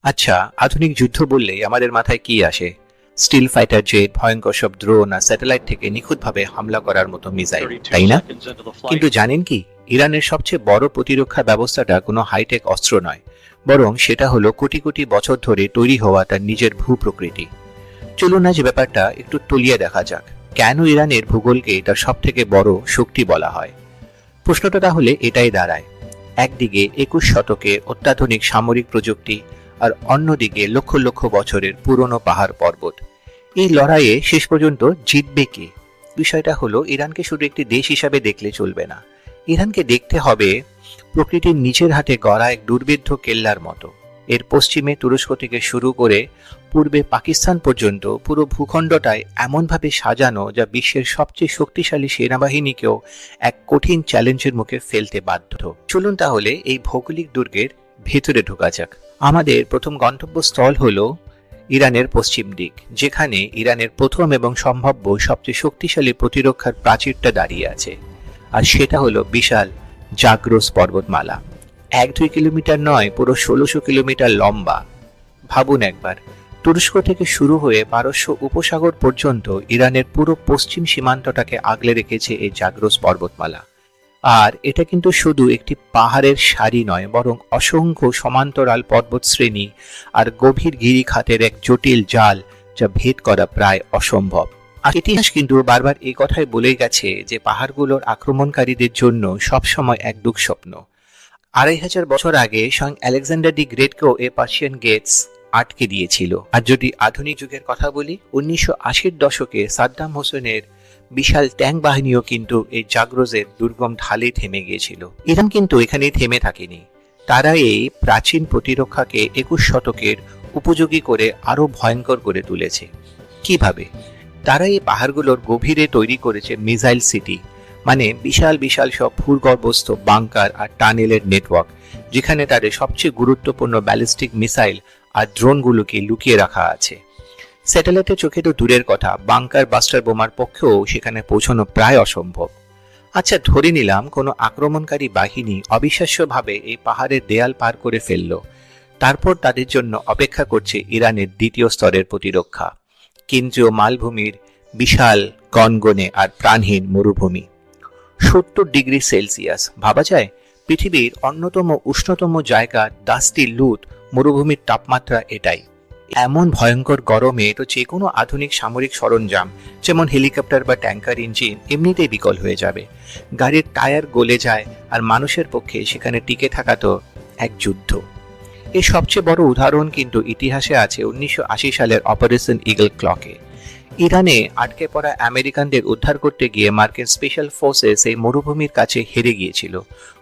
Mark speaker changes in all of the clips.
Speaker 1: আচ্ছা, আধুনিক যুদ্ধ বললেই আমাদের মাথায় কি আসে? স্টিল ফাইটার জেট, ভয়ঙ্কর সব ড্রোন আর স্যাটেলাইট থেকে নিখুঁতভাবে হামলা করার মতো মিসাইল,
Speaker 2: 32
Speaker 1: তাই না?
Speaker 2: seconds into the
Speaker 1: কিন্তু
Speaker 2: flight.
Speaker 1: জানেন কি, ইরানের সবচেয়ে বড় প্রতিরক্ষা ব্যবস্থাটা কোনো হাইটেক অস্ত্র নয়, বরং সেটা হলো কোটি কোটি বছর ধরে তৈরি হওয়া তার নিজের ভূপ্রকৃতি। চলুন আজ ব্যাপারটা একটু তলিয়ে দেখা যাক। কেন ইরানের ভূগোলকে তার সব থেকে বড় শক্তি বলা হয়? প্রশ্নটা তাহলে এটাই দাঁড়ায়, একদিকে 21 শতকে অত্যাধুনিক সামরিক প্রযুক্তি, আর অন্যদিকে লক্ষ লক্ষ বছরের পুরনো পাহাড় পর্বত। এই লড়াইয়ে শেষ পর্যন্ত জিতবে কে? বিষয়টা হলো, ইরানকে শুধু একটি দেশ হিসাবে দেখলে চলবে না। ইরানকে দেখতে হবে প্রকৃতির নিচের হাতে গড়া এক দুর্ভেদ্য কেল্লার মতো। এর পশ্চিমে তুরস্ক থেকে শুরু করে পূর্বে পাকিস্তান পর্যন্ত পুরো ভূখণ্ডটায় এমনভাবে সাজানো, যা বিশ্বের সবচেয়ে শক্তিশালী সেনাবাহিনীকেও এক কঠিন চ্যালেঞ্জের মুখে ফেলতে বাধ্য। চলুন তাহলে এই ভৌগোলিক দুর্গের ভেতরে ঢোকা যাক। আমাদের প্রথম গন্তব্যস্থল হলো ইরানের পশ্চিম দিক, যেখানে ইরানের প্রথম এবং সম্ভাব্য সবচেয়ে শক্তিশালী প্রতিরক্ষার প্রাচীরটা দাঁড়িয়ে আছে। আর সেটা হলো বিশাল জাগ্রোস পর্বতমালা। 1-2 কিলোমিটার নয়, পুরো 1600 কিলোমিটার লম্বা। ভাবুন একবার, তুরস্ক থেকে শুরু হয়ে পারস্য উপসাগর পর্যন্ত ইরানের পুরো পশ্চিম সীমান্তটাকে আগলে রেখেছে এই জাগ্রোস পর্বতমালা। আর এটা কিন্তু শুধু একটি পাহাড়ের সারি নয়, বরং অসংখ্য সমান্তরাল পর্বতশ্রেণী আর গভীর গিরিখাতের এক জটিল জাল, যা ভেদ করা প্রায় অসম্ভব। আর ইতিহাস কিন্তু বারবার এই কথাই বলে গেছে যে পাহাড়গুলোর আক্রমণকারীদের জন্য সবসময় এক দুঃস্বপ্ন। 2500 বছর আগে স্বয়ং আলেকজান্ডার দি গ্রেটকেও এই পার্সিয়ান গেটস আটকে দিয়েছিল। আর যদি আধুনিক যুগের কথা বলি, 1980-র দশকে সাদ্দাম হোসেনের বিশাল ট্যাঙ্ক বাহিনীও কিন্তু এই জাগ্রোসের দুর্গম ঢালে থেমে গিয়েছিল। ইরান কিন্তু এখানেই থেমে থাকেনি। তারা এই প্রাচীন প্রতিরক্ষাকে 21 শতকের উপযোগী করে আরো ভয়ঙ্কর করে তুলেছে। কিভাবে? তারা এই পাহাড়গুলোর গভীরে তৈরি করেছে মিসাইল সিটি, মানে বিশাল বিশাল সব ভূগর্ভস্থ বাংকার আর টানেলের নেটওয়ার্ক, যেখানে তাদের সবচেয়ে গুরুত্বপূর্ণ ব্যালিস্টিক মিসাইল আর ড্রোনগুলোকে লুকিয়ে রাখা আছে। স্যাটেলাইটের চোখে তো দূরের কথা, বাংকার বাস্টার বোমার পক্ষেও সেখানে পৌঁছানো প্রায় অসম্ভব। আচ্ছা, ধরে নিলাম কোনো আক্রমণকারী বাহিনী অবিশ্বাস্যভাবে এই পাহাড়ের দেয়াল পার করে ফেলল। তারপর তাদের জন্য অপেক্ষা করছে ইরানের দ্বিতীয় স্তরের প্রতিরক্ষা, কেন্দ্রীয় মালভূমির বিশাল গনগনে আর প্রাণহীন মরুভূমি। 70 ডিগ্রি সেলসিয়াস, ভাবা যায়? পৃথিবীর অন্যতম উষ্ণতম জায়গা ডাস্টি লুত মরুভূমির তাপমাত্রা এটাই। এমন ভয়ঙ্কর গরমে তো যে কোনো আধুনিক সামরিক সরঞ্জাম, যেমন হেলিকপ্টার বা ট্যাঙ্কার ইঞ্জিন, এমনিতেই বিকল হয়ে যাবে। গাড়ির টায়ার গলে যায়, আর মানুষের পক্ষে সেখানে টিকে থাকা তো এক যুদ্ধ। এর সবচেয়ে বড় উদাহরণ কিন্তু ইতিহাসে আছে 1980 সালের অপারেশন ইগল ক্লকে। ইরানে আটকে পড়া আমেরিকানদের উদ্ধার করতে গিয়ে মার্কিন স্পেশাল ফোর্সেস এই মরুভূমির কাছে হেরে গিয়েছিল।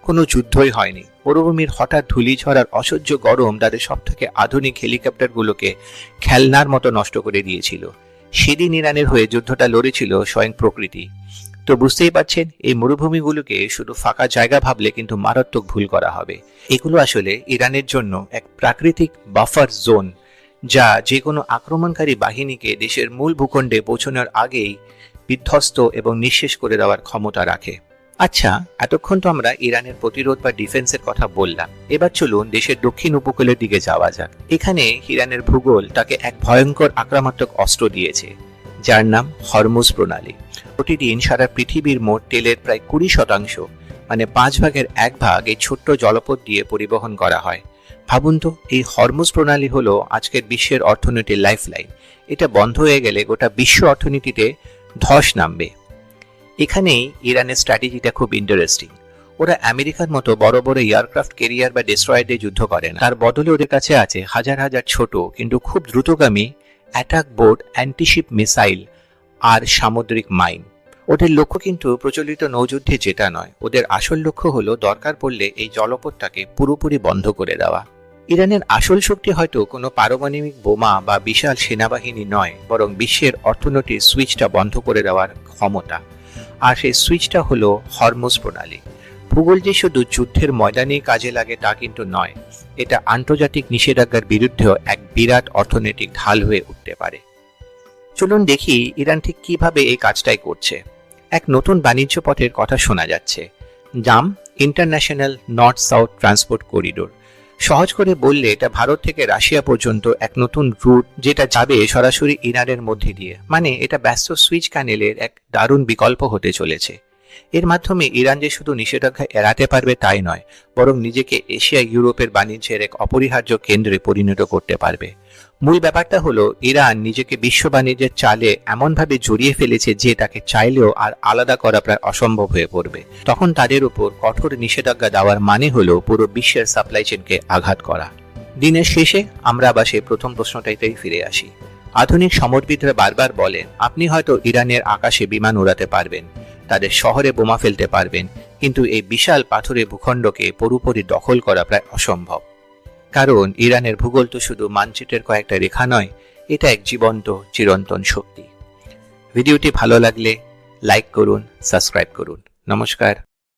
Speaker 1: কোনো যুদ্ধই হয়নি, মরুভূমির হঠাৎ ধূলিঝড় আর অসহ্য গরম তাদের সবথেকে আধুনিক হেলিকপ্টারগুলোকে খেলনার মতো নষ্ট করে দিয়েছিল। সেদিন ইরানের হয়ে যুদ্ধটা লড়েছিল স্বয়ং প্রকৃতি। তো বুঝতেই পারছেন, এই মরুভূমিগুলোকে শুধু ফাঁকা জায়গা ভাবলে কিন্তু মারাত্মক ভুল করা হবে। এগুলো আসলে ইরানের জন্য এক প্রাকৃতিক বাফার জোন, যা যে কোনো আক্রমণকারী বাহিনীকে দেশের মূল ভূখণ্ডে পৌঁছানোর আগেই বিধ্বস্ত এবং নিঃশেষ করে দেওয়ার ক্ষমতা রাখে। আচ্ছা, এতক্ষণ তো আমরা ইরানের প্রতিরোধ বা ডিফেন্সের কথা বললাম। এবার চলুন দেশের দক্ষিণ উপকূলের দিকে যাওয়া যাক। এখানে ইরানের ভূগোল তাকে এক ভয়ঙ্কর আক্রমণাত্মক অস্ত্র দিয়েছে, যার নাম হরমুজ প্রণালী। প্রতিদিন সারা পৃথিবীর মোট তেলের প্রায় 20%, মানে 1/5 এই ছোট্ট জলপথ দিয়ে পরিবহন করা হয়। ভাবুন তো, এই হরমুজ প্রণালী হলো আজকের বিশ্বের অর্থনীতির লাইফলাইন। এটা বন্ধ হয়ে গেলে গোটা বিশ্ব অর্থনীতিতে ধস নামবে। এখানেই ইরানের স্ট্র্যাটেজিটা খুব ইন্টারেস্টিং। ওরা আমেরিকার মতো বড় বড় এয়ারক্রাফট ক্যারিয়ার বা ডেস্ট্রয়ার দিয়ে যুদ্ধ করে না। তার বদলে ওদের কাছে আছে হাজার হাজার ছোট কিন্তু খুব দ্রুতগামী অ্যাটাক বোট, অ্যান্টিশিপ মিসাইল আর সামুদ্রিক মাইন। ওদের লক্ষ্য কিন্তু প্রচলিত নৌযুদ্ধে যেটা নয়, ওদের আসল লক্ষ্য হলো দরকার পড়লে এই জলপথটাকে পুরোপুরি বন্ধ করে দেওয়া। ইরানের আসল শক্তি হয়তো কোনো পারমাণবিক বোমা বা বিশাল সেনাবাহিনী নয়, বরং বিশ্বের অর্থনীতির সুইচটা বন্ধ করে দেওয়ার ক্ষমতা। আর সেই সুইচটা হলো হরমুজ প্রণালী। ভূগোল যে শুধু যুদ্ধের ময়দানেই কাজে লাগে তা কিন্তু নয়, এটা আন্তর্জাতিক নিষেধাজ্ঞার বিরুদ্ধেও এক বিরাট অর্থনৈতিক ঢাল হয়ে উঠতে পারে। চলুন দেখি ইরান ঠিক কিভাবে এই কাজটাই করছে। এক নতুন বাণিজ্য পথের কথা শোনা যাচ্ছে, নাম international north south transport corridor. সহজ করে বললে এটা ভারত থেকে রাশিয়া পর্যন্ত এক নতুন রুট, যেটা যাবে সরাসরি ইরানের মধ্যে দিয়ে। মানে এটা ব্যস্ত সুইচ ক্যানেলের এক দারুণ বিকল্প হতে চলেছে। এর মাধ্যমে ইরান যে শুধু নিষেধাজ্ঞা এড়াতে পারবে তাই নয়, বরং নিজেকে এশিয়া ইউরোপের বাণিজ্যের এক অপরিহার্য কেন্দ্রে পরিণত করতে পারবে। মূল ব্যাপারটা হলো ইরান নিজেকে বিশ্ব বাণিজ্যের চালে এমনভাবে জড়িয়ে ফেলেছে যে তাকে চাইলেও আর আলাদা করা প্রায় অসম্ভব হয়ে পড়বে। তখন তাদের উপর কঠোর নিষেধাজ্ঞা দেওয়ার মানে হলো পুরো বিশ্বের সাপ্লাই চেনকে আঘাত করা। দিনের শেষে আমরা আবার সেই প্রথম প্রশ্নটাইতেই ফিরে আসি। আধুনিক সমরবিদরা বারবার বলেন, আপনি হয়তো ইরানের আকাশে বিমান উড়াতে পারবেন, তাদের শহরে বোমা ফেলতে পারবেন, কিন্তু এই বিশাল পাথুরে ভূখণ্ডকে পুরোপুরি দখল করা প্রায় অসম্ভব। কারণ ইরানের ভূগোল তো শুধু মানচিত্রের কয়েকটা রেখা নয়, এটা এক জীবন্ত চিরন্তন শক্তি। ভিডিওটি ভালো লাগলে লাইক করুন, সাবস্ক্রাইব করুন। নমস্কার।